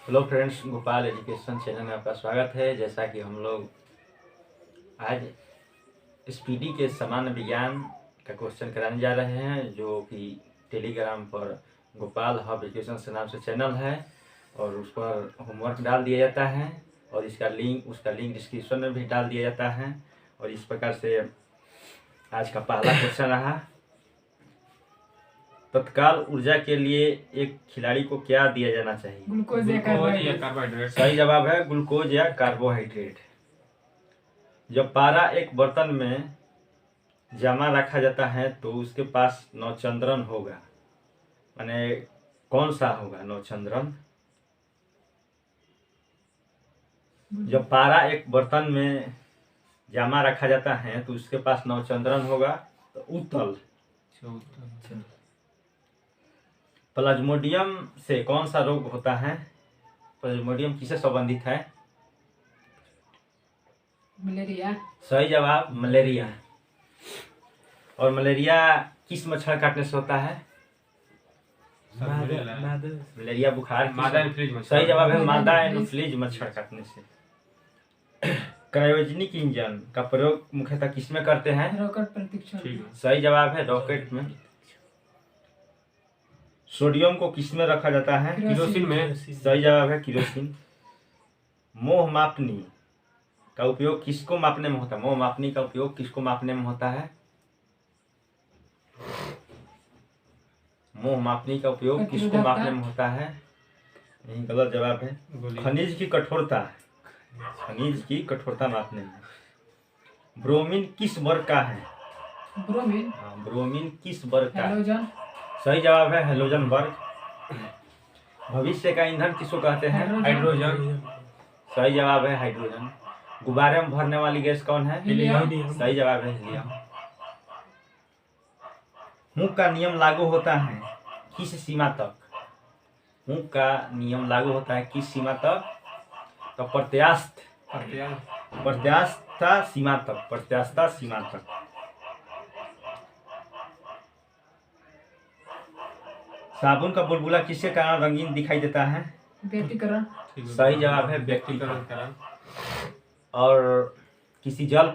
Hello friends, Gopal education channel में आपका स्वागत है। जैसा कि हम लोग आज स्पीडी के सामान्य विज्ञान का क्वेश्चन कराने जा रहे हैं, जो कि टेलीग्राम पर गोपाल हब एजुकेशन से नाम से चैनल है और उस पर होमवर्क डाल दिया जाता है और उसका लिंक डिस्क्रिप्शन में भी डाल दिया जाता है। और इस प्रकार से आज का पहला क्वेश्चन रहा, तत्काल ऊर्जा के लिए एक खिलाड़ी को क्या दिया जाना चाहिए? ग्लूकोज या कार्बोहाइड्रेट। सही जवाब है ग्लूकोज या कार्बोहाइड्रेट। जब पारा एक बर्तन में जमा रखा जाता है तो उसके पास नवचंद्रन होगा, माने कौन सा होगा नवचंद्रन? जब पारा एक बर्तन में जमा रखा जाता है तो उसके पास नवचंद्रन होगा तो उत्तल। प्लाज्मोडियम से कौन सा रोग होता है? प्लाज्मोडियम किससे संबंधित है? मलेरिया। सही जवाब मलेरिया। और मलेरिया किस मच्छर काटने से होता है? मलेरिया बुखार सही जवाब है मादा एनोफ्लीज मच्छर काटने से। क्रायोजेनिक इंजन का प्रयोग मुख्यतः किसमें करते हैं? रॉकेट परीक्षण। सही जवाब है रॉकेट में। सोडियम को किसमें रखा जाता है? किरोसिन में। सही जवाब है किरोसिन। मोह मापनी का उपयोग किसको मापने में होता है? मोह मापनी का उपयोग किसको मापने में होता है? मोह मापनी का उपयोग किसको मापने में होता है? यही गलत जवाब है। खनिज की कठोरता, खनिज की कठोरता मापने में। ब्रोमीन किस वर्ग का है? ब्रोमीन। ब्रोमीन किस वर्ग का? हैलोजन। सही जवाब है हैलोजन वर्ग। भविष्य का ईंधन किसको कहते हैं? हाइड्रोजन। सही जवाब है हाइड्रोजन। गुब्बारे में भरने वाली गैस कौन है? हीलियम। सही जवाब है हीलियम। हुक का नियम लागू होता है किस सीमा तक? हुक का नियम लागू होता है किस सीमा तक? तो प्रत्यास्था सीमा तक। प्रत्यास्था सीमा तक। साबुन का बुलबुला किसके कारण रंगीन दिखाई देता है? व्यक्तिकरण। सही जवाब है व्यक्तिकरण। और किसी जल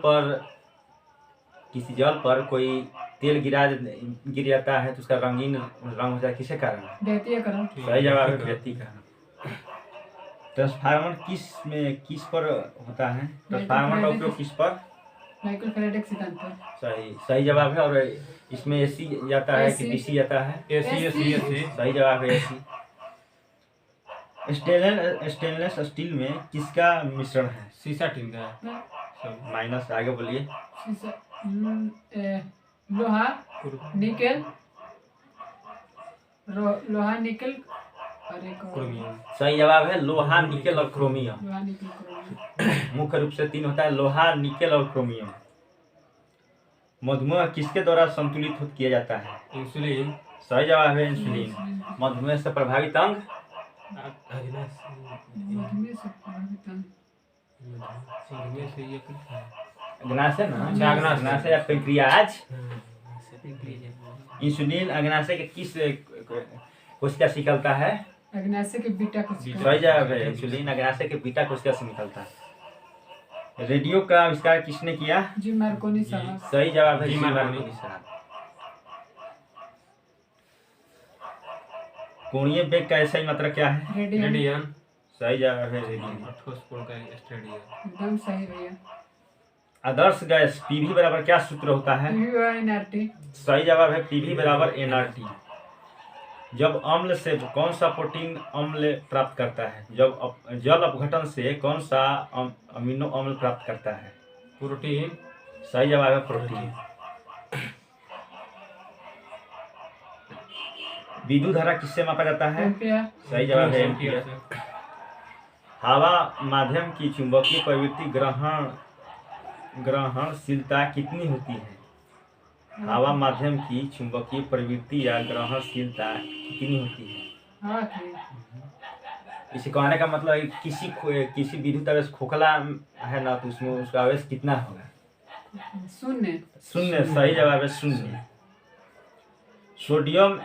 पर कोई तेल गिर जाता है तो उसका रंगीन रंग हो जाता है किसके कारण? व्यक्तिकरण। सही जवाब है व्यक्तिकरण। ट्रांसफार्मर किस पर होता है? ट्रांसफार्मर का उपयोग किस पर? माइकल फैराडे के सिद्धांत पर। सही जवाब है। और इसमें एसी जाता है कि डीसी जाता है? एसी। सही जवाब है एसी। स्टेनलेस स्टील में किसका मिश्रण है? शीशा टीम का माइनस आगे बोलिए। लोहा निकेल। लोहा निकेल क्रोमियम। सही जवाब है लोहा निकेल और क्रोमियम। लोहा निकेल क्रोमियम। मुख्य रूप से 3 होता है, लोहा निकेल और क्रोमियम। मधुमेह किसके द्वारा संतुलित किया जाता है? इंसुलिन। सही जवाब है इंसुलिन। मधुमेह से प्रभावित अंग? मधुमेह से प्रभावित अंग। अग्नाशय ना? अग्नाशय या पेंक्रियाज। इंसुलिन अग्नाशय के किस कोशिका से निकलता है? अग्नाशय के बीटा कोशिका। सही जवाब है इंसुलिन अग्नाशय के बीटा कोशिका से निकलता है। रेडियो का आविष्कार किसने किया? जिम मार्कोनी साहब। सही जवाब है जिम मार्कोनी साहब। कोणीय वेग का सही मात्रक क्या है? रेडियन। सही जवाब है रेडियन। एकदम सही भैया। आदर्श गैस पीवी बराबर क्या सूत्र होता है? PV/nRT। सही जवाब है पीवी बराबर nRT। जब अम्ल से कौन सा प्रोटीन अम्ल प्राप्त करता है? जब जल अपघटन से कौन सा अमीनो अम्ल प्राप्त करता है? प्रोटीन। सही जवाब है प्रोटीन। विद्युत धारा किससे मापा जाता है? एम्पियर। सही जवाब है एम्पियर। हवा माध्यम की चुंबकीय प्रवृत्ति ग्रहणशीलता कितनी होती है? हवा माध्यम की चुंबकीय प्रवृत्ति या ग्रहणशीलता कितनी होती है? इसे कहने का मतलब है किसी विद्युत आवेश खोखला है ना तो उसमें उसका आवेश कितना होगा? शून्य। सही जवाब है शून्य। सोडियम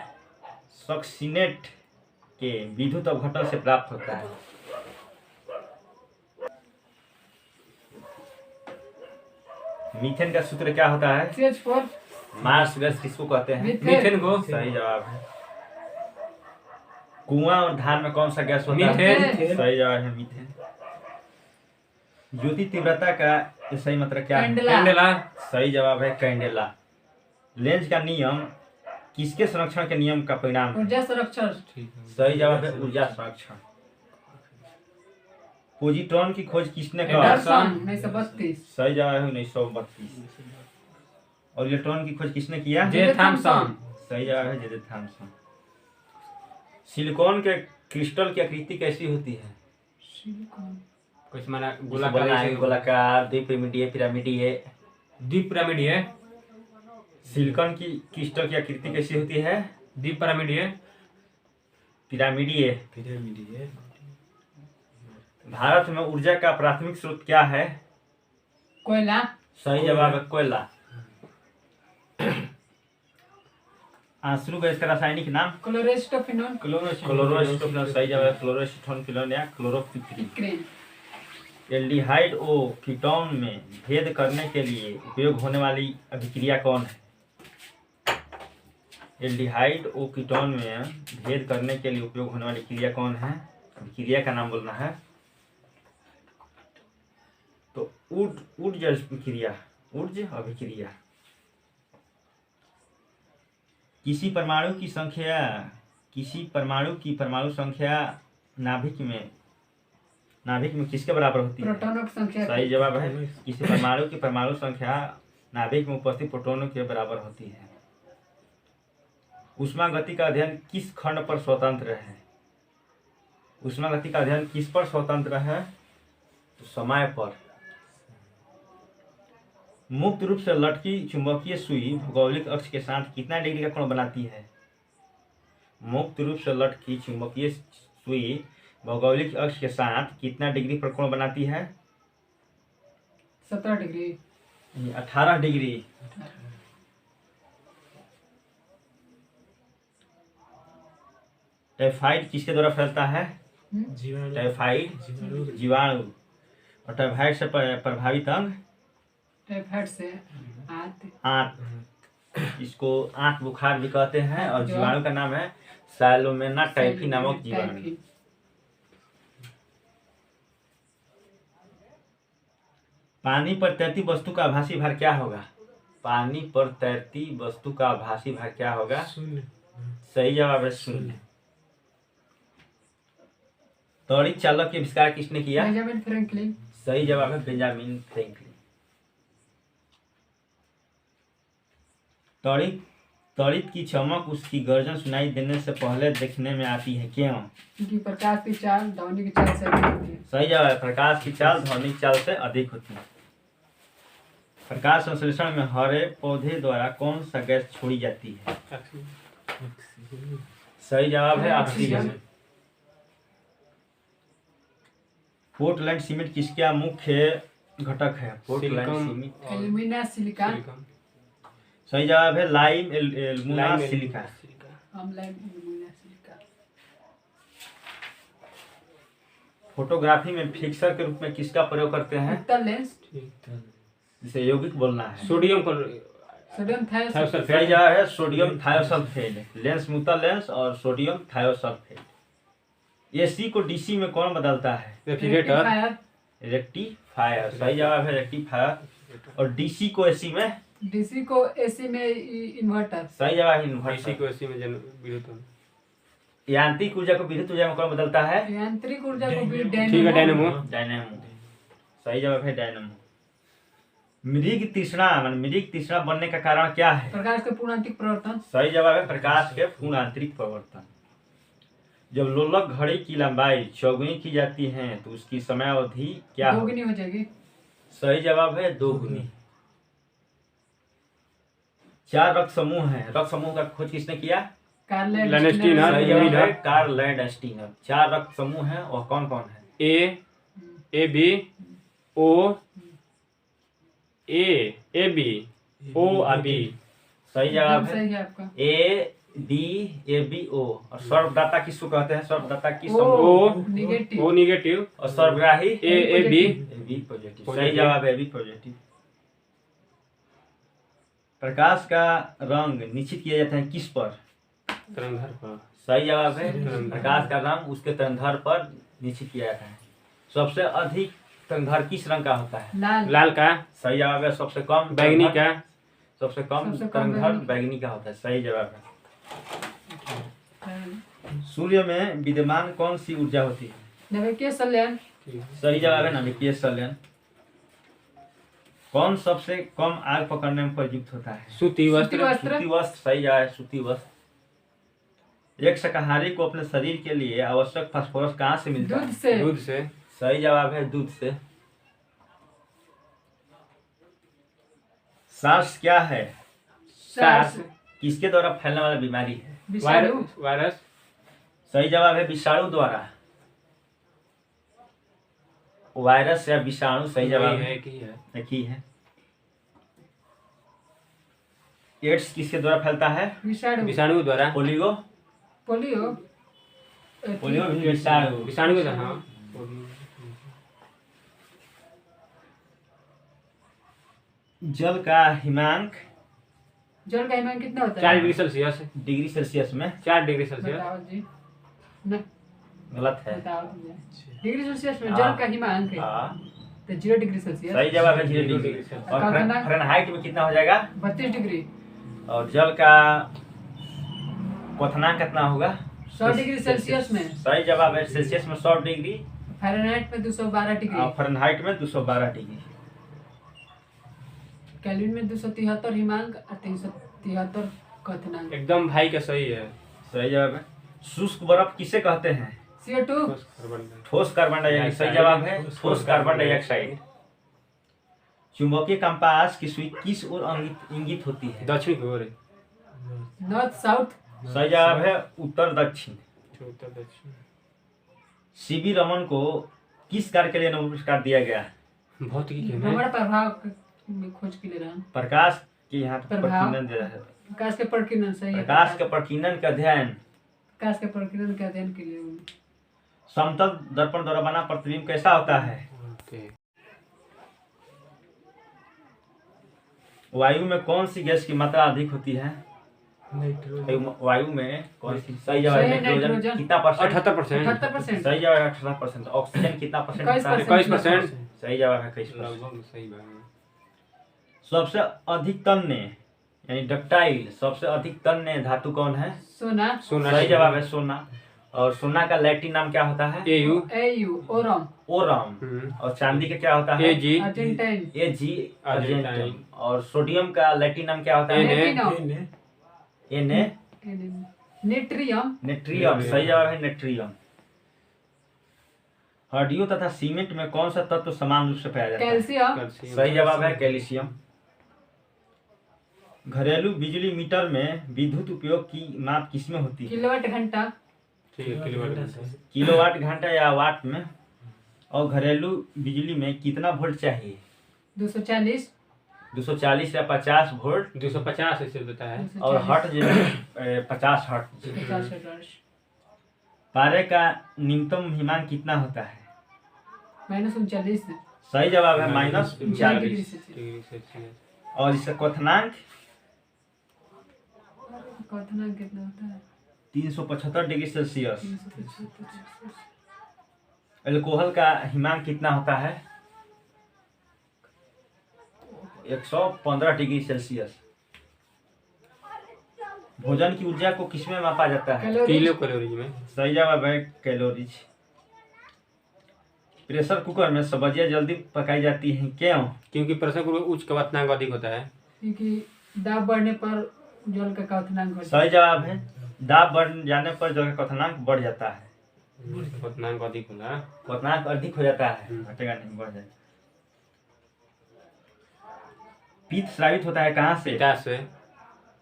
सक्सीनेट के विद्युत अपघटन से प्राप्त होता है। मीथेन का सूत्र क्या होता है? CH4 मार्स गैस किसको कहते हैं? मीथेन को सही जवाब है। कुआं और धान में कौन सा गैस होता है? मीथेन। सही जवाब है मीथेन। ज्योति तीव्रता का सही मतलब क्या है? कैंडला। कैंडेला सही जवाब है कैंडेला। लेंज का नियम किसके संरक्षण के नियम का परिणाम है? ऊर्जा संरक्षण। ठीक है सही जवाब है ऊर्जा संरक्षण। पोजिट्रॉन की खोज किसने की? एंडरसन 1932। सही जवाब है 1932। और इलेक्ट्रॉन की खोज किसने किया? जे थॉमसन सही जवाब है जे थॉमसन। सिलिकॉन के क्रिस्टल की आकृति कैसी होती है? सिलिकॉन कुछ माना गोलाकार, गोलाकार, द्विपिरामिडीय, पिरामिडीय। द्वीप पिरामिड है सिलिकॉन की क्रिस्टल की आकृति कैसी होती है? द्वीप पिरामिड है पिरामिडीय। भारत में ऊर्जा का प्राथमिक स्रोत क्या है? कोयला। सही जवाब है कोयला। आंसू गैस का रासायनिक नाम? क्लोरेस्टोफिनोन। क्लोरोएसिटोन। सही जवाब है क्लोरोएसिटोन या क्लोरोफिक्रिन। क्रेन। एल्डिहाइड और कीटोन में भेद करने के लिए उपयोग होने वाली अभिक्रिया कौन है? एल्डिहाइड और कीटोन में भेद करने के लिए उपयोग होने वाली क्रिया कौन है? अभिक्रिया का नाम बोलना है। तो ऊर्ज अभिक्रिया, ऊर्ज अभिक्रिया। किसी परमाणु की परमाणु संख्या नाभिक में किसके बराबर होती है? प्रोटॉनों की संख्या। सही जवाब है किसी परमाणु की परमाणु संख्या नाभिक में उपस्थित प्रोटॉनों के बराबर होती है। ऊष्मागति का अध्ययन किस खंड पर स्वतंत्र है? ऊष्मागति का अध्ययन किस पर स्वतंत्र है? तो समय पर। मुक्त रूप से लटकी चुंबकीय सुई भौगोलिक अक्ष के साथ कितना डिग्री का कोण बनाती है? मुक्त रूप से लटकी चुंबकीय सुई भौगोलिक अक्ष के साथ कितना डिग्री पर कोण बनाती है? 17 डिग्री। 18 डिग्री। टाइफाइड किसके द्वारा फैलता है? टाइफाइड जीवाणु। और टाइफाइड से प्रभावित अंग? टाइफाइड से आंत। इसको आंत बुखार भी कहते हैं। और जीवाणु का नाम है सैलोमेना टाइफी नामक जीवाणु। पानी पर तैरती वस्तु का आभासी भार क्या होगा? पानी पर तैरती वस्तु का आभासी भार क्या होगा? सही जवाब है शून्य। त्वरित चालक के आविष्कार किसने किया? Benjamin Franklin. सही जवाब है बेंजामिन फ्रैंकलिन। त्वरित की चमक उसकी गर्जन सुनाई देने से पहले देखने में आती है, क्यों? क्योंकि प्रकाश की चाल ध्वनि की चाल से अधिक होती है। सही जवाब है प्रकाश की चाल ध्वनि की चाल से अधिक होती है। प्रकाश संश्लेषण में हरे पौधे द्वारा कौन सा गैस छोड़ी जाती है? सही जवाब है ऑक्सीजन। पोर्टलैंड सीमेंट किसका मुख्य घटक है? Portland cement alumina silica. सही जवाब है lime alumina silica. Alumina silica. Photography में फिक्सर के रूप में किसका प्रयोग करते हैं? उत्तल लेंस। जिसे यौगिक बोलना है। Sodium thiosulphate. सही जवाब है सोडियम थायोसल्फेट। लेंस में उत्तल लेंस और सोडियम थायोसल्फेट। एसी को डीसी में कौन बदलता है? Refrigerator rectifier. सही जवाब है रेक्टिफायर। और डीसी को एसी में? डीसी को एसी में इन्वर्टर। सही जवाब है इसी इन्वर्टर। को एसी में विद्युत। यांत्रिक ऊर्जा को विद्युत ऊर्जा में कौन बदलता है? यांत्रिक ऊर्जा को भी ठीक है डायनेमो। डायनेमो। सही जवाब है डायनेमो। मृग तृष्णा बनने का कारण क्या है? प्रकाश के पूर्ण आंतरिक प्रवर्तन। सही जवाब है प्रकाश के पूर्ण आंतरिक प्रवर्तन। जब लोलक घड़ी की लंबाई चौगुनी की जाती है तो उसकी समय अवधि क्या होगी? दोगुनी हो जाएगी। सही जवाब है दोगुनी। 4 रक्त समूह हैं। रक्त समूह का खोज किसने किया? Karl Landsteiner. सही जवाब है कार्ल लैंडस्टीनर। 4 रक्त समूह हैं और कौन कौन है? ए बी ओ ए बी ओ और बी। सही जवाब है सही है आपका। A B A B O. और सर्वदाता किसको कहते हैं? सर्वदाता किस समूह? O negative. नेगेटिव। और सर्वग्राही? A B A B positive. सही जवाब है ए बी पॉजिटिव। प्रकाश का रंग निश्चित किया जाता है किस पर? तरंगधर पर। सही जवाब है, तरंगधर। प्रकाश का रंग उसके तरंगधर पर निश्चित किया जाता है। सबसे अधिक तरंगधर किस रंग का होता है? लाल। लाल का। सही जवाब है। सबसे कम बैंगनी तरंगधर- का। सबसे कम सबसे कम तरंगधर बैंगनी। बैंगनी का होता है। सही जवाब है। हाँ। सूर्य में विद्यमान कौन सी ऊर्जा होती है? नाभिकीय संलयन। सही जवाब है, नाभिकीय संलयन। कौन सबसे कम आग पकड़ने में प्रयुक्त होता है? सूती सूती वस्त्र। वस्त्र। सूती वस्त्र। सही जवाब है, सूती वस्त्र। एक शाकाहारी को अपने शरीर के लिए आवश्यक फास्फोरस कहाँ से मिलता दूध है? से। दूध से। सही जवाब है, दूध से। सार्स क्या है? सार्स। किसके द्वारा फैलने वाला बीमारी है? विषाणु। वायरस। सही जवाब है, विषाणु द्वारा। वायरस या विषाणु सही जवाब वही है। एक ही है। एक ही है। एड्स किसके द्वारा फैलता है? विषाणु। विषाणु द्वारा। पोलियो। पोलियो। पोलियो भी विषाणु। विषाणु के द्वारा। हाँ। जल का हिमांक जल का हिमांक कितना होता 4 है? Degree Celsius. डिग्री सेल्सियस में 4 डिग्री सेल्सियस। बताओ जी। न गलत है। बताओ जी। डिग्री सेल्सियस में जल का हिमांक है हाँ, तो 0 डिग्री सेल्सियस। सही जवाब है, 0 0 डिग्री। Degree Celsius. और कल्पना- फ़ारेनहाइट में कितना हो जाएगा? 32 डिग्री। और जल का क्वथनांक कितना होगा? 100 डिग्री सेल्सियस में। सही जवाब है, सेल्सियस में 100 डिग्री फ़ारेनहाइट में 212 डिग्री। और फ़ारेनहाइट में 212 डिग्री। केल्विन में 273 हिमांक और 373 क्वथनांक। एकदम भाई का सही है। सही जवाब है। शुष्क बर्फ किसे कहते हैं? CO2। ठोस कार्बन डाइऑक्साइड। सही जवाब है, ठोस कार्बन डाइऑक्साइड। चुंबकीय कंपास की सुई किस ओर इंगित होती है? दक्षिण की ओर। North south. सही जवाब है, उत्तर दक्षिण। उत्तर दक्षिण। सीवी रमन को किस कार्य के लिए नोबेल पुरस्कार दिया गया? भौतिकी के भ्रमण में। प्रभाव में खोज के लिए रहा। प्रकाश के यहाँ पे प्रभाव। प्रकीर्णन दे रहा है। प्रकाश के प्रकीर्णन सही है। प्रकाश के प्रकीर्णन का अध्ययन। प्रकाश के प्रकीर्णन के अध्ययन के लिए समतल दर्पण द्वारा बना प्रतिबिंब कैसा होता है? ओके। वायु में कौन सी गैस की मात्रा अधिक होती है? नाइट्रोजन। वायु में कौन सी? सही जवाब है, सही है, नाइट्रोजन। नाइट्रोजन। कितना परसेंट? 78%। 78%। सही जवाब है, 18%। ऑक्सीजन कितना परसेंट होता है? 21%। सही जवाब है, 21%। लगभग सही बात है। सबसे अधिक तन्य यानी डक्टाइल सबसे अधिक तन्य धातु कौन है? सोना। सोना। सही जवाब है, सोना। और सोना का लैटिन नाम क्या होता है? AU। AU Oram. ओरम। और चांदी का क्या होता है? AG। अर्जेंटाइन। एजी अर्जेंटाइन। अर्जेंटाइन। और सोडियम का लैटिन नाम क्या होता है? प्लेटिनम। एने नेट्रियम। नेट्रियम। सही जवाब है, नेट्रियम। हड्डियों तथा सीमेंट में कौन सा तत्व समान रूप से पाया जाता है? कैल्शियम। सही जवाब है, कैल्शियम। घरेलू बिजली मीटर में विद्युत उपयोग की माप किसमें होती है? किलोवाट घंटा। ठीक है। किलोवाट। किलोवाट घंटा या वाट में। और घरेलू बिजली में कितना वोल्ट चाहिए? 240। 240 या 50 वोल्ट। 250 ऐसे देता है। और हर्ट जो है 50 हर्ट। 50 हर्ट्ज। पारे का न्यूनतम हिमांक कितना होता है? -39। सही जवाब है, डिग्री -40। सेल्सियस। Degree Celsius. और इसका क्वथनांक क्वथनांक कितना होता है? 375 डिग्री सेल्सियस। 375। एल्कोहल का हिमांक कितना होता है? 115 डिग्री सेल्सियस। भोजन की ऊर्जा को किसमें मापा जाता है? किलो कैलोरी में। सही जवाब है, कैलोरीज। प्रेशर कुकर में सब्जियां जल्दी पकाई जाती हैं, क्यों? क्योंकि प्रेशर कुकर उच्च क्वथनांक अधिक होता है। क्योंकि दाब बढ़ने पर जल का क्वथनांक बढ़ता है। सही जवाब है, दाब बढ़ जाने पर जल का क्वथनांक बढ़ जाता है। क्वथनांक अधिक होला। क्वथनांक अधिक हो जाता है, घटेगा नहीं, बढ़ जाएगा। पित्त स्रावित होता है कहाँ से? पिता से।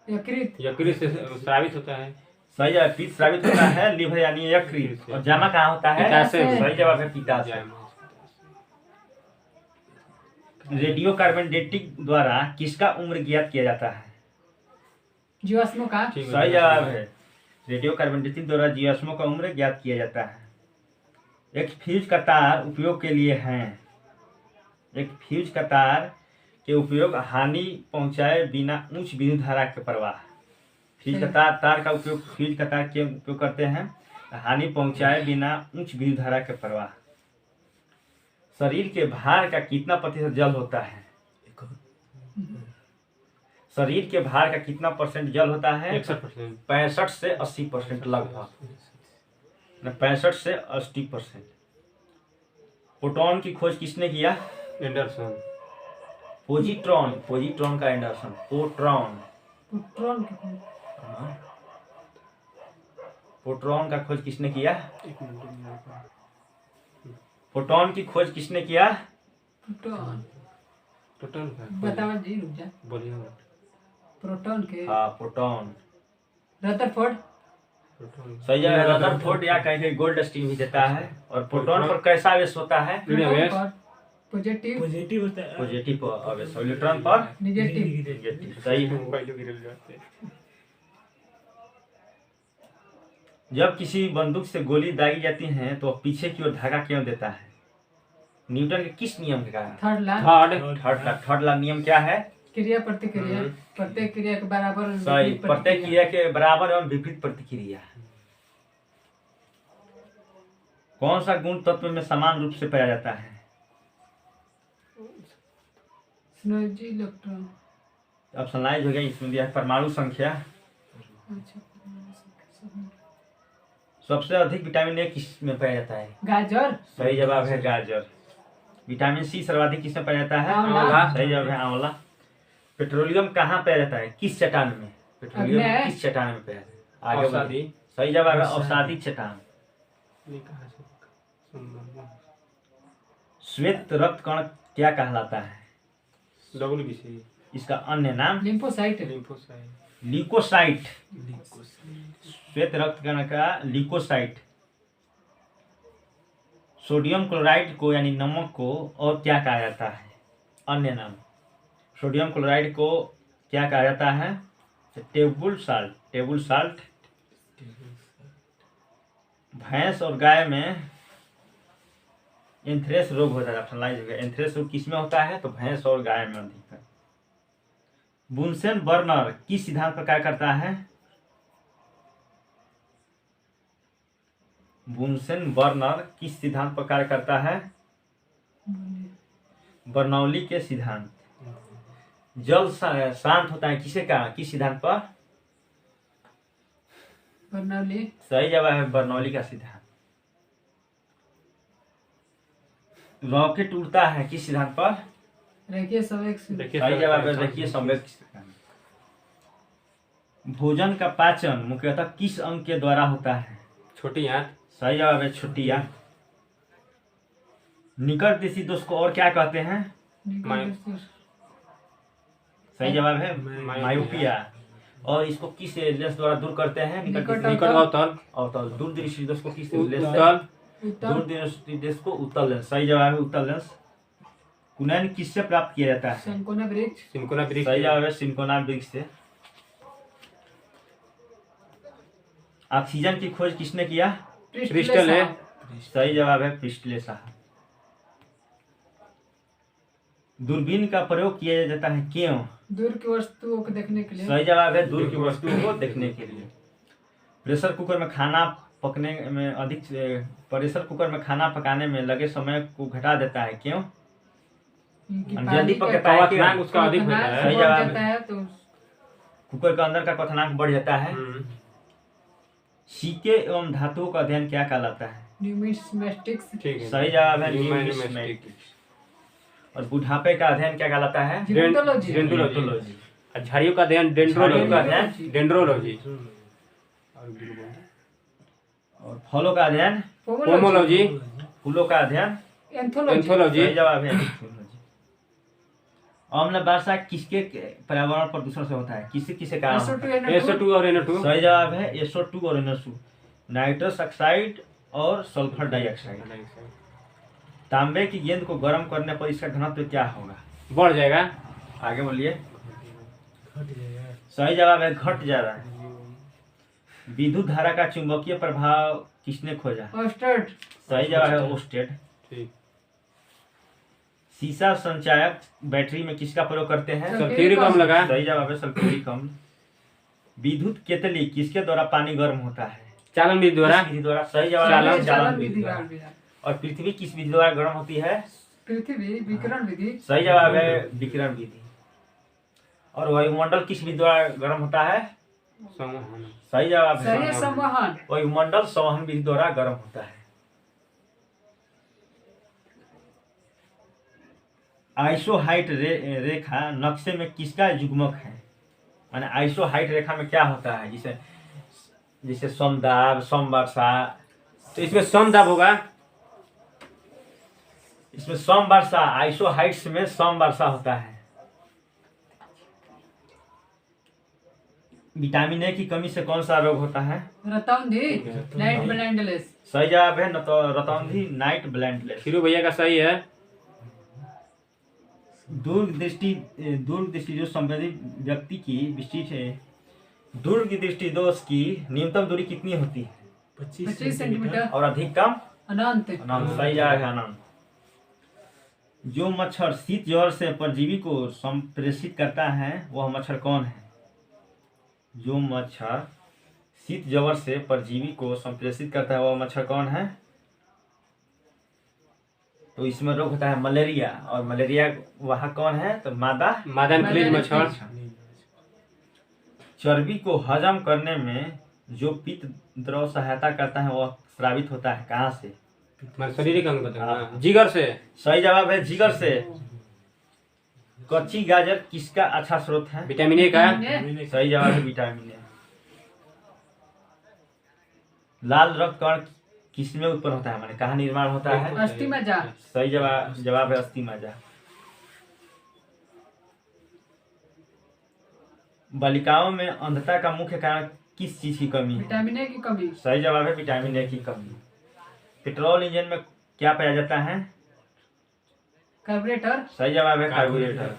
यकृत। यकृत से स्रावित होता है। सही जवाब, पित्त स्रावित होता है लिवर यानी यकृत। और जमा कहाँ होता है? पिता से। सही जवाब है, पिता से। रेडियो कार्बन डेटिंग द्वारा किसका उम्र ज्ञात किया जाता है? जीवाश्मों का। सही जवाब है, रेडियो कार्बन डेटिंग द्वारा जीवाश्मों का उम्र ज्ञात किया जाता है। एक फ्यूज का तार उपयोग के लिए है। एक फ्यूज का तार के उपयोग हानि पहुंचाए बिना उच्च विद्युत धारा के प्रवाह। फ्रिज का तार का उपयोग, फ्रिज का तार के उपयोग करते हैं हानि पहुंचाए बिना उच्च विद्युत धारा के प्रवाह। शरीर के भार का कितना प्रतिशत जल होता है? शरीर के भार का कितना परसेंट जल होता है? 61%। 65 से 80% लगभग, 65 से 80%। प्रोटॉन की खोज किसने किया? एंडरसन। पोजिट्रॉन का एंडरसन। प्रोटॉन का खोज किसने किया? एक मिनट। प्रोटॉन की खोज किसने किया? प्रोटॉन का बताओ जी, रुक जा। बोलिए। प्रोटॉन के हाँ, प्रोटॉन। रदरफोर्ड। प्रोटॉन सही जगह रदरफोर्ड या कहीं गोल्डस्टीन भी देता है। और प्रोटॉन पर कैसा आवेश होता है? पॉजिटिव पॉजिटिव होता है। पॉजिटिव आवेश। और न्यूट्रॉन पर नेगेटिव। सही है। पहले गिरल जाते हैं। जब किसी बंदूक से गोली दागी जाती है तो पीछे की ओर धागा क्यों देता है? न्यूटन के किस नियम के कारण? थर्ड लॉ नियम क्या है? क्रिया प्रतिक्रिया। हम्म। प्रत्येक क्रिया के बराबर सही। विपरीत प्रत्येक क्रिया के बराबर एवं विपरीत प्रतिक्रिया। कौन सा गुण तत्व में समान रूप से पाया जाता है? Synergy electron. अब सनलाइज हो गया, इसमें दिया है परमाणु संख्या। अच्छा, सबसे अधिक विटामिन ए किस में पाया जाता है? गाजर। सही जवाब है गाजर। विटामिन सी सर्वाधिक किस में पाया जाता है? आंवला। सही जवाब है आंवला। पेट्रोलियम कहाँ पाया जाता है? किस चट्टान में? पेट्रोलियम अग्नि। किस चट्टान में पाया जाता है? आगे अवसादी। बढ़िए। सही जवाब है अवसादी चट्टान। नहीं कहा सुन। श्वेत रक्त कण क्या कहलाता है? WBC। इसका अन्य नाम लिम्फोसाइट। लिम्फोसाइट। ल्यूकोसाइट। श्वेत रक्त कण का ल्यूकोसाइट। सोडियम क्लोराइड को यानी नमक को और क्या कहा जाता है? अन्य नाम। सोडियम क्लोराइड को क्या कहा जाता है? Table salt. भैंस और गाय में एंथ्रेक्स रोग होता है। ऑप्शनलाइज हो गया। एंथ्रेक्स रोग किसमें होता है? तो भैंस और गाय में अधिक है। बुनसेन बर्नर किस सिद्धांत पर कार्य करता है? बुनसेन बर्नर किस सिद्धांत पर कार्य करता है? बर्नौली के सिद्धांत। जल शांत होता है किसे कहा? किस सिद्धांत पर? बर्नौली। सही जवाब है बर्नौली का सिद्धांत। रॉकेट उड़ता है किस सिद्धांत पर? रेखीय संवेग। सही जवाब है रेखीय संवेग के सिद्धांत। भोजन का पाचन मुख्यतः किस अंग के द्वारा होता है? छोटी आंत। सही जवाब है छोटी आंत। निकट दिशी दोष को और क्या कहते हैं? सही जवाब है मायोपिया। और इसको किस लेंस द्वारा दूर करते हैं? निकट निकट अवतल। अवतल। दूर दृष्टि दोष को किस लेंस से? उत्तल। दूर दृष्टि दोष को उत्तल लेंस। सही जवाब है उत्तल लेंस। कुनैन किससे प्राप्त किया जाता है? सिंकोना वृक्ष। सिंकोना वृक्ष। सही जवाब है सिंकोना वृक्ष से। ऑक्सीजन की खोज किसने किया? क्रिस्टल है। सही जवाब है प्रिस्टले साहब। दूरबीन का प्रयोग किया जाता है क्यों? दूर की वस्तुओं को देखने के लिए। सही जवाब है दूर की वस्तुओं को देखने के लिए। प्रेशर कुकर में खाना पकाने में लगे समय को घटा देता है क्यों? जल्दी पकता है कि क्वथनांक उसका अधिक होता है। सही जवाब है। जाता है तो कुकर के अंदर का क्वथनांक बढ़ जाता है। हम्म। सिक्के एवं धातुओं का अध्ययन क्या कहलाता है? न्यूमिस्मेटिक्स। ठीक है। सही जवाब है न्यूमिस्मेटिक्स। न्यूमिस्मेटिक्स। और बुढ़ापे का अध्ययन क्या कहलाता है? जेंटोलॉजी। डेंड्रोलॉजी। और झाड़ियों का अध्ययन झाड़ियों का डेंड्रोलॉजी। अध्ययन। डेंड्रोलॉजी। और फलों का अध्ययन? पोमोलॉजी। फूलों का अध्ययन? एंथोलॉजी। एंथोलॉजी। सही जवाब है एंथोलॉजी। अम्ल वर्षा किसके पर्यावरण प्रदूषण से होता है? किसे कारण होता है? SO2 और NO2। सही जवाब है SO2 और NO2। नाइट्रस ऑक्साइड और सल्फर डाइऑक्साइड। तांबे की गेंद को गर्म करने पर इसका घनत्व क्या होगा? बढ़ जाएगा। आगे बोलिए। घट जाएगा। सही जवाब है घट जा रहा है। विद्युत धारा का चुंबकीय प्रभाव किसने खोजा? ऑस्टेड। सही जवाब है ओस्टेड। ठीक। शीशा संचायक बैटरी में किसका प्रयोग करते हैं? सल्फ्यूरिक अम्ल लगा। सही जवाब है सल्फ्यूरिक अम्ल। विद्युत केतली किसके द्वारा पानी गर्म होता है? चालन विधि द्वारा। किस विधि द्वारा? सही जवाब चालन- है चालन विधि द्वारा। और पृथ्वी किस विधि द्वारा गर्म होती है? पृथ्वी विकिरण विधि। सही जवाब है विकिरण विधि। और वायुमंडल किस विधि द्वारा गर्म होता है? संवहन। सही जवाब सही है है संवहन। वायुमंडल संवहन विधि द्वारा गर्म होता है। आइसोहाइट रेखा नक्शे में किसका युग्मक है? माने आइसोहाइट रेखा में क्या होता है? जिसे जैसे समदाब, समवर्षा। तो इसमें समदाब होगा। इसमें समवर्षा, आइसोहाइट्स में समवर्षा होता है। विटामिन ए की कमी से कौन सा रोग होता है? रतौंधी नाइट ब्लाइंडनेस। सही जवाब है रतौंधी नाइट ब्लाइंडनेस। खीरू भैया का सही है। दूरदृष्टि जो संवेदी व्यक्ति की विशिष्ट है, दूरदृष्टि दोष की न्यूनतम दूरी कितनी होती है? 25 सेंटीमीटर। और अधिकतम? अनंत। अनंत। सही जवाब है अनंत। जो मच्छर शीत ज्वर से परजीवी को संप्रेषित करता है वह मच्छर कौन है? जो मच्छर शीत ज्वर से परजीवी को संप्रेषित करता है वह मच्छर कौन है? तो इसमें रोग होता है मलेरिया। और मलेरिया वह कौन है? तो मादा मादन मच्छर। चर्बी को हजम करने में जो पित्त द्रव सहायता करता है वह स्रावित होता है कहाँ से? शारीरिक अंग बताओ। जिगर से। सही जवाब है जिगर से। कच्ची गाजर किसका अच्छा स्रोत है? विटामिन ए का। सही जवाब है विटामिन ए। लाल रक्त कण किसमें उत्पन्न होता है? माने कहाँ निर्माण होता है? अस्थिमज्जा। सही जवाब है अस्थिमज्जा। बालिकाओं में अंधता का मुख्य कारण किस चीज की कमी है? विटामिन ए की कमी। सही जवाब है विटामिन ए की कमी। पेट्रोल इंजन में क्या पाया जाता है? कार्बोरेटर। सही जवाब है कार्बोरेटर।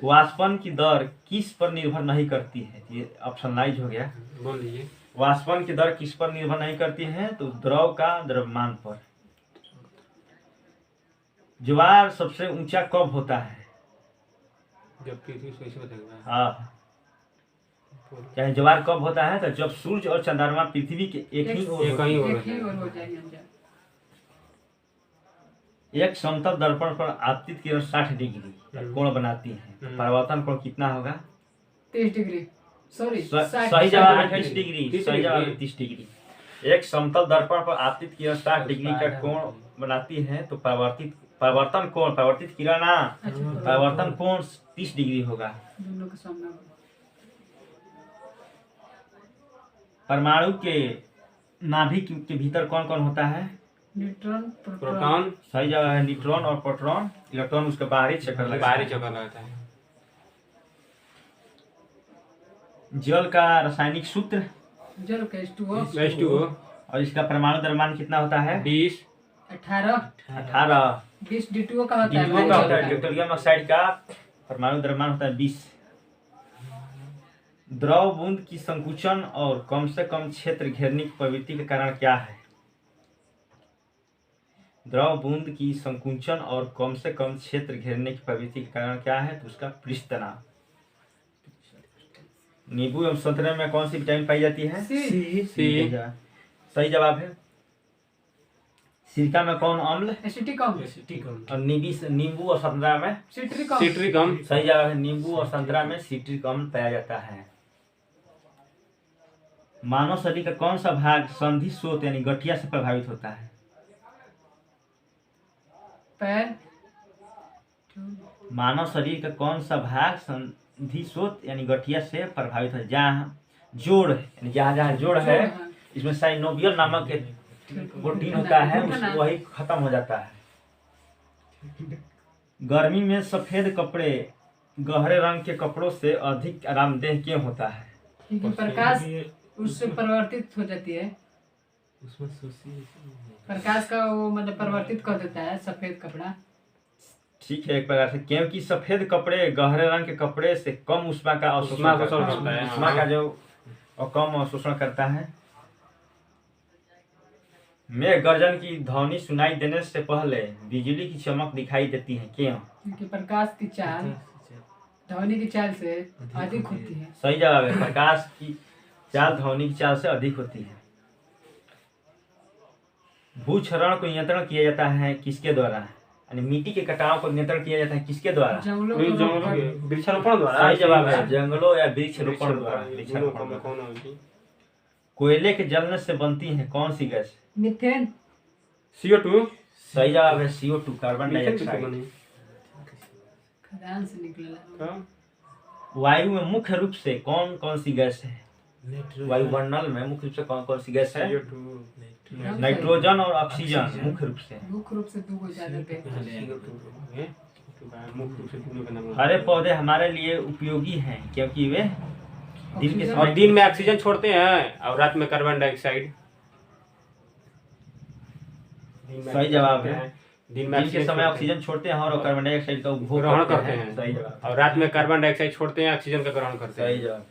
वाष्पन की दर किस पर निर्भर नहीं करती है? ये ऑप्शनलाइज हो गया। बोल दीजिए। वाष्पन की दर किस पर निर्भर नहीं करती है? तो द्रव का द्रव्यमान पर। ज्वार सबसे ऊंचा कब होता है? जब पृथ्वी से बताएगा। हाँ, चाहे ज्वार कब होता है? तो जब सूर्य और चंद्रमा पृथ्वी के एक ही ओर एक ही ओर एक ही ओर हो जाएंगे। एक समतल दर्पण पर आपतित किरण 60 डिग्री कोण बनाती है। तो परावर्तन कोण कितना होगा? 30 डिग्री। सॉरी सही जवाब है 30 डिग्री। सही जवाब है 30 डिग्री। एक समतल दर्पण पर आपतित किरण 60 डिग्री का कोण बनाती है तो परावर्तन किरण परावर्तन कोण 30 डिग्री होगा। दोनों के सामने। परमाणु के नाभिक के भीतर कौन कौन होता है? Neutron proton. प्रोटॉन। सही जवाब है न्यूट्रॉन और प्रोटॉन। इलेक्ट्रॉन उसके बाहरी चक्कर लगता बाहरी है। चक्कर लगता है। जल का रासायनिक सूत्र? जल का H2O। H2O। और इसका परमाणु द्रव्यमान कितना होता है? 20। 18। 18। 20 D2O का होता है। D2O का होता है। ड्यूटेरियम ऑक्साइड का परमाणु द्रव्यमान होता है 20। द्रव बूंद की संकुचन और कम से कम क्षेत्र घेरने की प्रवृत्ति के कारण क्या है? द्रव बूंद की संकुचन और कम से कम क्षेत्र घेरने की प्रवृत्ति के कारण क्या है? तो उसका पृष्ठ तनाव। नींबू एवं संतरे में कौन सी विटामिन पाई जाती है? सी। सही जवाब है। सिरका में कौन अम्ल? एसिटिक अम्ल। और नींबू और संतरा में? सिट्रिक अम्ल। सिट्रिक अम्ल। सही जवाब है नींबू और संतरा में सिट्रिक अम्ल पाया जाता है। मानव शरीर का कौन सा भाग संधि स्रोत यानी गठिया से प्रभावित होता है? पैर। मानव शरीर का कौन सा भाग संधि स्रोत यानी गठिया से प्रभावित है? जहाँ जोड़ यानी जहाँ जोड़ है इसमें साइनोवियल नामक एक प्रोटीन होता है वही खत्म हो जाता है। गर्मी में सफेद कपड़े गहरे रंग के कपड़ों से अधिक आरामदेह क्यों होता है? क्योंकि प्रकाश उससे परिवर्तित हो जाती है। उसमें सोसी प्रकाश का वो मतलब परिवर्तित कर देता है सफेद कपड़ा। ठीक है, एक प्रकार से क्योंकि सफेद कपड़े गहरे रंग के कपड़े से कम ऊष्मा का अवशोषण करता है। ऊष्मा का जो और कम अवशोषण करता है। मेघ गर्जन की ध्वनि सुनाई देने से पहले बिजली की चमक दिखाई देती है, क्यों? क्योंकि प्रकाश की चाल ध्वनि की चाल से अधिक होती है। सही जवाब है, प्रकाश की चाल ध्वनि की चाल से अधिक होती है। भूक्षरण को नियंत्रण किया जाता है किसके द्वारा? यानी मिट्टी के कटाव को नियंत्रण किया जाता है किसके द्वारा? जंगलों को रोककर वृक्षारोपण द्वारा। सही जवाब है, जंगलों या वृक्षारोपण द्वारा। वृक्षारोपण द्वारा। कौन होगी? कोयले के जलने से बनती है कौन सी गैस? Methane CO2। सही जवाब है CO2, कार्बन डाइऑक्साइड। खदान से निकलेला। वायु में मुख्य रूप से कौन कौन सी गैस है? नाइट्रोजन वायुमंडल में मुख्य रूप से कौन कौन सी गैस है? CO2। नाइट्रोजन और ऑक्सीजन मुख्य रूप से। मुख्य रूप से 2 को ज्यादा पे। हरे पौधे हमारे लिए उपयोगी हैं क्योंकि वे दिन के ऑक्सीजन- और समय दिन में ऑक्सीजन छोड़ते हैं और रात में कार्बन डाइऑक्साइड। सही जवाब है। दिन में दिन के समय ऑक्सीजन छोड़ते हैं और कार्बन डाइऑक्साइड का उपभोग ग्रहण करते हैं। सही जवाब। और रात में कार्बन डाइऑक्साइड छोड़ते हैं, ऑक्सीजन का ग्रहण करते सही हैं। जवाब।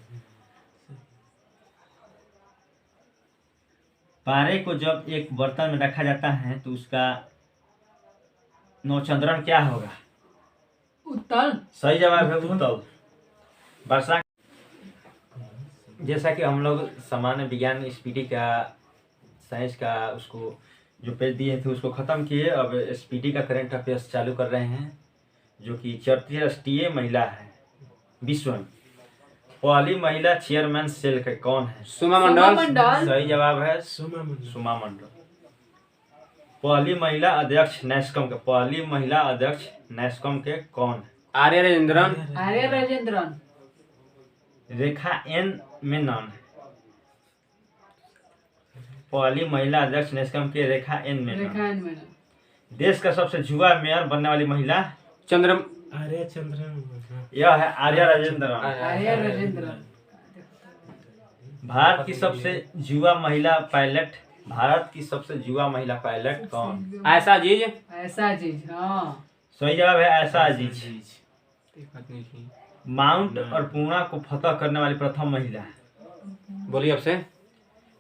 पारे को जब एक बर्तन में रखा जाता है तो उसका नौचंद्रण क्या होगा? उत्तल। सही जवाब है उत्तल। वर्षा। जैसा कि हम लोग सामान्य विज्ञान स्पीडी का साइंस का उसको जो पेज दिए थे उसको खत्म किए। अब स्पीडी का करंट अफेयर्स चालू कर रहे हैं, जो कि 34 राष्ट्रीय महिला है विश्व में। पहली महिला चेयरमैन सेल के कौन है? सुमा सोमा मंडल। मंडल। सही जवाब है सोमा मंडल सुमा मंडल। पहली महिला अध्यक्ष नैस्कॉम के पहली महिला अध्यक्ष नैस्कॉम के कौन है? आर्य राजेंद्रन। आर्य राजेंद्रन। रेखा एन मेनन। पहली महिला अध्यक्ष नैस्कॉम के रेखा एन मेनन। रेखायन में देश का सबसे युवा मेयर बनने वाली महिला? चंद्र आर्य चंद्रन यह है आर्या राजेंद्रन। आर्य राजेंद्रन। भारत की सबसे युवा महिला पायलट भारत की सबसे युवा महिला पायलट कौन? आयशा अजीज। ऐसा चीज। हाँ सही जवाब है आयशा अजीज। बोलिए माउंट अन्नपूर्णा को फतह करने वाली प्रथम महिला? अब से।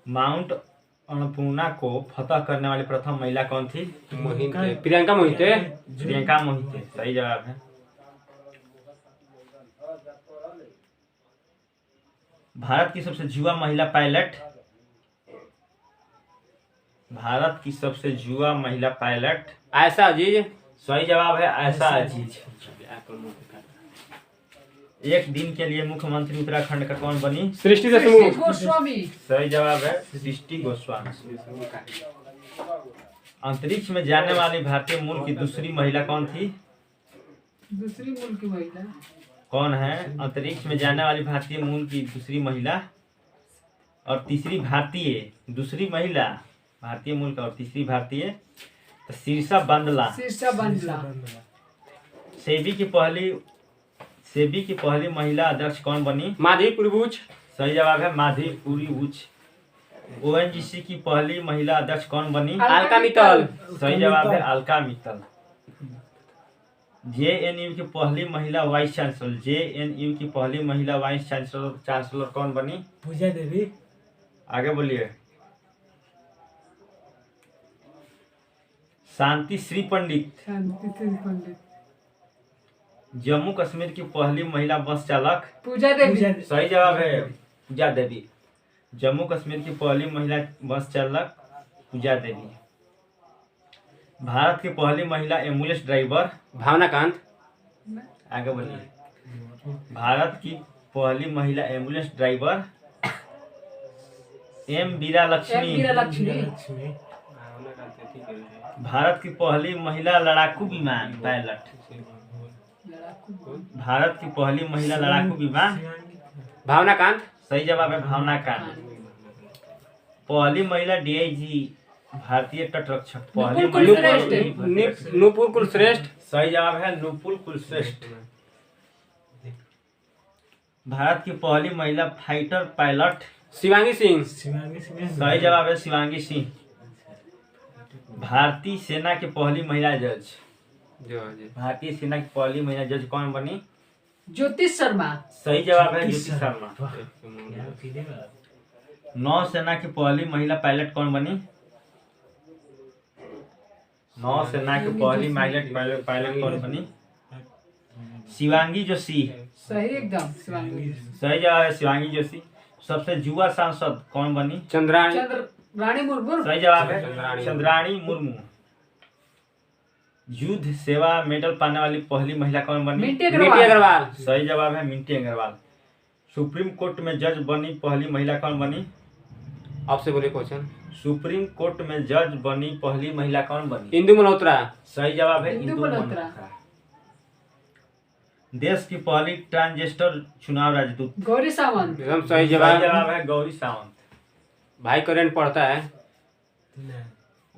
माउंट अन्नपूर्णा को फतह करने वाली प्रथम महिला कौन थी? मोहिते। प्रियंका मोहिते। प्रियंका मोहिते। सही जवाब है। भारत की सबसे युवा महिला पायलट भारत की सबसे युवा महिला पायलट? आयशा अजीज। सही जवाब है आयशा अजीज। एक दिन के लिए मुख्यमंत्री उत्तराखंड का कौन बनी? सृष्टि सृष्टि देशमुख। गोस्वामी। सही जवाब है सृष्टि गोस्वामी। अंतरिक्ष में जाने वाली भारतीय मूल की दूसरी महिला कौन थी? दूसरी मुल्क की महिला कौन है अंतरिक्ष में जाने वाली भारतीय मूल की दूसरी महिला और तीसरी भारतीय? दूसरी महिला भारतीय मूल का और तीसरी भारतीय तो शीर्षा बांदला। शीर्षा बंदला। सेबी की पहली महिला अध्यक्ष कौन बनी? माधवी पुरबुच। सही जवाब है माधवी पुरी उच। ONGC की पहली महिला अध्यक्ष कौन बनी? अलका मित्तल। सही जवाब है अलका मित्तल। JNU की पहली महिला वाइस चांसलर JNU की पहली महिला वाइस चांसलर कौन बनी? पूजा देवी। आगे बोलिए। शांति श्री पंडित। शांति श्री पंडित। जम्मू कश्मीर की पहली महिला बस चालक? पूजा देवी। सही जवाब है पूजा देवी। जम्मू कश्मीर की पहली महिला बस चालक पूजा देवी। भारत की पहली महिला एम्बुलेंस ड्राइवर? भावना कांत। आगे बोलिए। भारत की पहली महिला एम्बुलेंस ड्राइवर? एम वीरा एम लक्ष्मी। वीरा लक्ष्मी। लक्ष्मी। भारत की पहली महिला लड़ाकू विमान पायलट? भारत की पहली महिला लड़ाकू विमान? भावना कांत। सही जवाब है भावना कांत। पहली महिला DIG भारतीय तटरक्षक? पहली नुपुर महिला कुलश्रेष्ठ। नूपुर कुलश्रेष्ठ। सही जवाब है नुपुर कुलश्रेष्ठ। भारत की पहली महिला फाइटर पायलट? शिवांगी सिंह। शिवांगी सिंह। सही जवाब है शिवांगी सिंह। भारतीय सेना की पहली महिला जज? भारतीय सेना की पहली महिला जज कौन बनी? ज्योतिष शर्मा। सही जवाब है ज्योति शर्मा। वाह। नौसेना की पहली महिला पायलट कौन बनी? नौसेना की पहली पायलट पायलट पायलट कौन बनी? शिवांगी जोशी। सही एकदम शिवांगी। सही जवाब है शिवांगी जोशी। सबसे युवा सांसद कौन बनी? चंद्राणी। चंद्र रानी मुर्मू। सही जवाब है चंद्राणी। चंद्राणी मुर्मू। युद्ध सेवा मेडल पाने वाली पहली महिला कौन बनी? मिंटी मिट्टी अग्रवाल। अग्रवाल। सही जवाब है मिंटी अग्रवाल। सुप्रीम कोर्ट में जज बनी पहली महिला कौन बनी? आपसे बोले क्वेश्चन। सुप्रीम कोर्ट में जज बनी पहली महिला कौन बनी? इंदु मल्होत्रा। सही जवाब है इंदु इंदु मल्होत्रा। मल्होत्रा। देश की पहली ट्रांसजेंडर चुनाव राजदूत? गौरी सावंत। एकदम सही सही जवाब। जवाब है गौरी सावंत। भाई करंट पढ़ता है।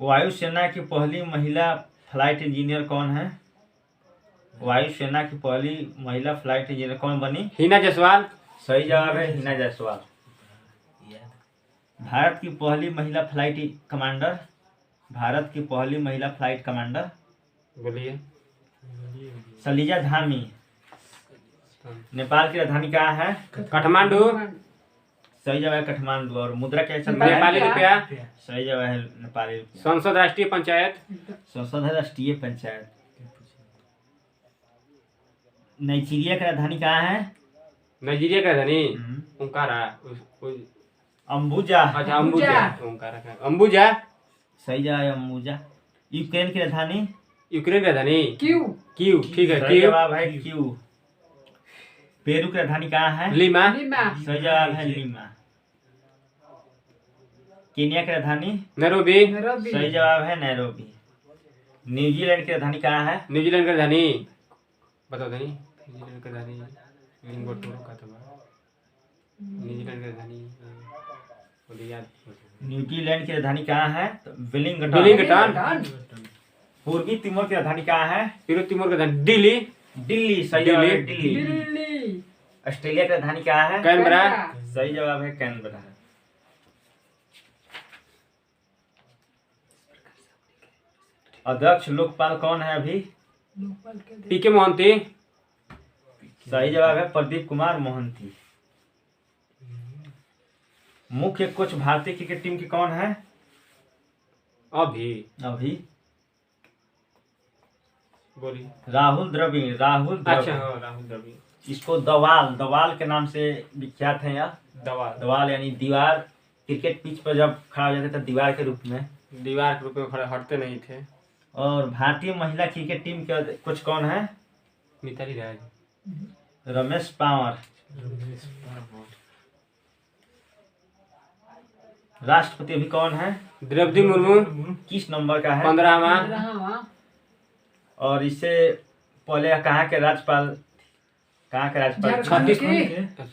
वायुसेना की पहली महिला फ्लाइट इंजीनियर कौन है? वायुसेना की पहली महिला फ्लाइट इंजीनियर कौन बनी? हिना जायसवाल। सही जवाब है हिना जायसवाल। भारत की पहली महिला फ्लाइट कमांडर? भारत की पहली महिला फ्लाइट कमांडर? बोलिए। सलीजा धामी। नेपाल की राजधानी कहाँ है? काठमांडू। सही जवाब है काठमांडू। और मुद्रा क्या चल रहा नेपाली है? रुपया। सही जवाब है नेपाली रुपया। संसद राष्ट्रीय पंचायत। संसद है राष्ट्रीय पंचायत। नाइजीरिया की राजधानी कहाँ है? नाइजीरिया का धनी हम्म। ओंकारा। अम्बुजा। अच्छा अंबुजा। ओंकारा का अंबुजा। सही जवाब है अम्बुजा। यूक्रेन की राजधानी? यूक्रेन का धनी क्यू। कीव। ठीक है सही कीव। जवाब है क्यू। पेरू की राजधानी कहाँ है? लीमा। लीमा। सही जवाब है लीमा। केन्या की राजधानी? नैरोबी। नैरोबी। सही जवाब है नैरोबी। न्यूजीलैंड की राजधानी कहाँ है? न्यूजीलैंड का धनी बताओ धनी। न्यूजीलैंड का धनी लिंगोटोरो का था। न्यूजीलैंड का धनी बोलिए याद। न्यूजीलैंड की राजधानी कहाँ है? तो वेलिंगटन। वेलिंगटन। पूर्वी तिमोर की राजधानी कहाँ है? फिर तिमोर का धनी दिल्ली। दिल्ली। सही जवाब है दिल्ली। दिल्ली। दिल्ली। ऑस्ट्रेलिया की राजधानी कहाँ है? कैनबरा। सही जवाब है कैनबरा। अध्यक्ष लोकपाल कौन है अभी? लोकपाल के दे- पीके मोहंती। सही जवाब है प्रदीप कुमार मोहंती। मुख्य कोच भारतीय क्रिकेट टीम की कौन है? अभी अभी बोलिए। राहुल द्रविड़। राहुल अच्छा द्रविड़। हाँ राहुल द्रविड़। इसको दवाल दवाल के नाम से विख्यात है यह। दवा दवाल यानी दीवार। क्रिकेट पिच पर जब खड़ा हो जाते थे दीवार के रूप में। दीवार के रूप में खड़े हटते नहीं थे। और भारतीय महिला क्रिकेट टीम के कोच कौन है? मिताली राज। रमेश पावर। राष्ट्रपति अभी कौन है? द्रौपदी मुर्मू। किस नंबर का है? 15वां। 15वां। और इससे पहले कहाँ के राज्यपाल? कहाँ के राज्यपाल? झारखंड छत्तीसगढ़ के।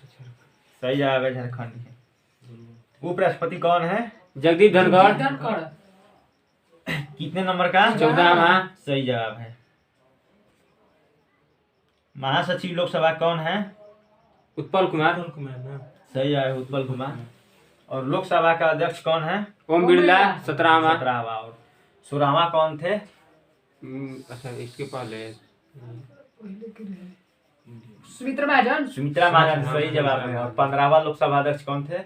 सही जवाब है झारखंड के। उपराष्ट्रपति कौन है? जगदीप धनखड़। धनखड़। कितने नंबर का? 14वां। सही जवाब है। महासचिव लोकसभा कौन है? उत्पल कुमार। सही जवाब है उत्पल कुमार। और लोकसभा का अध्यक्ष कौन है? ओम बिरला। 17वां। 17वां। और 16वां कौन थे? अच्छा इसके पहले पहले के रहे। सुमित्रा महाजन। सुमित्रा महाजन। सही जवाब है। और 15वां लोकसभा अध्यक्ष कौन थे?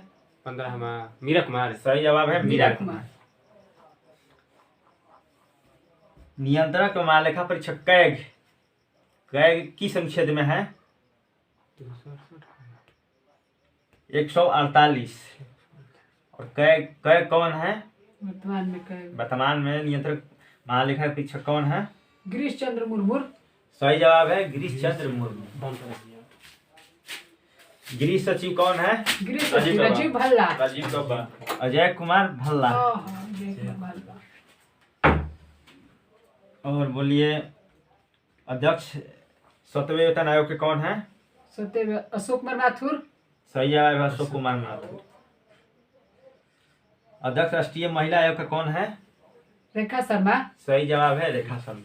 15वां मीरा कुमार। सही जवाब है मीरा मीरा कुमार। नियंत्रक व महालेखा परीक्षक कैग कैग किस अनुच्छेद में है? 148। और कैग कैग कौन है? वर्तमान में कहे वर्तमान में नियंत्रक महालेखा परीक्षक कौन है? गिरीश चंद्र मुर्मू। सही जवाब है गिरीश चंद्र मुर्मू। गृह सचिव कौन है? गिरीश राजीव गौबा। राजीव भल्ला। राजीव गौबा। अजय कुमार भल्ला। जय कुमार भल्ला। और बोलिए अध्यक्ष सतवें वेतन आयोग के कौन है? सत्य अशोक कुमार माथुर। सही जवाब है अशोक कुमार माथुर। अध्यक्ष राष्ट्रीय महिला आयोग का कौन है? रेखा शर्मा। सही जवाब है रेखा शर्मा।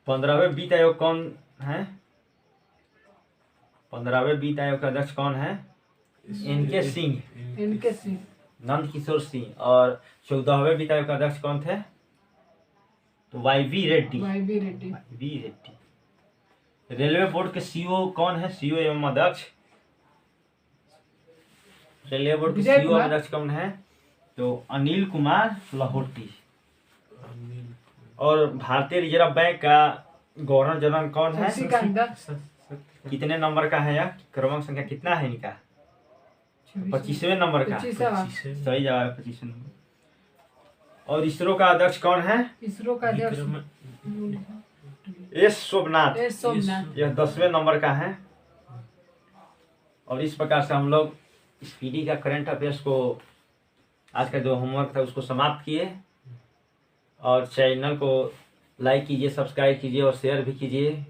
15वें वित्त आयोग कौन है? 15वें वित्त आयोग का अध्यक्ष कौन है? एनके सिंह। इनके सिंह। नंद किशोर सिंह। और 14वें वित्त आयोग का अध्यक्ष कौन थे? तो YV Reddy. YV Reddy. V Reddy. Railway board के सीईओ कौन है? सीईओ एवं अध्यक्ष। रेलवे बोर्ड के विजय सीईओ कुमार। अध्यक्ष कौन है? तो अनिल कुमार लाहौटी। और भारतीय रिजर्व बैंक का गवर्नर जनरल कौन है? शक्तिकांत दास। कितने नंबर का है? यह क्रमांक संख्या कितना है इनका? 25वें नंबर का। 25वां। सही जवाब है, 25वें नंबर। और इसरो का अध्यक्ष कौन है? इसरो का अध्यक्ष एस सोमनाथ। एस सोमनाथ। यह 10वें नंबर का है। और इस प्रकार से हम लोग स्पीडी का करंट अफेयर्स को आज का जो होमवर्क था उसको समाप्त किए। और चैनल को लाइक कीजिए, सब्सक्राइब कीजिए और शेयर भी कीजिए।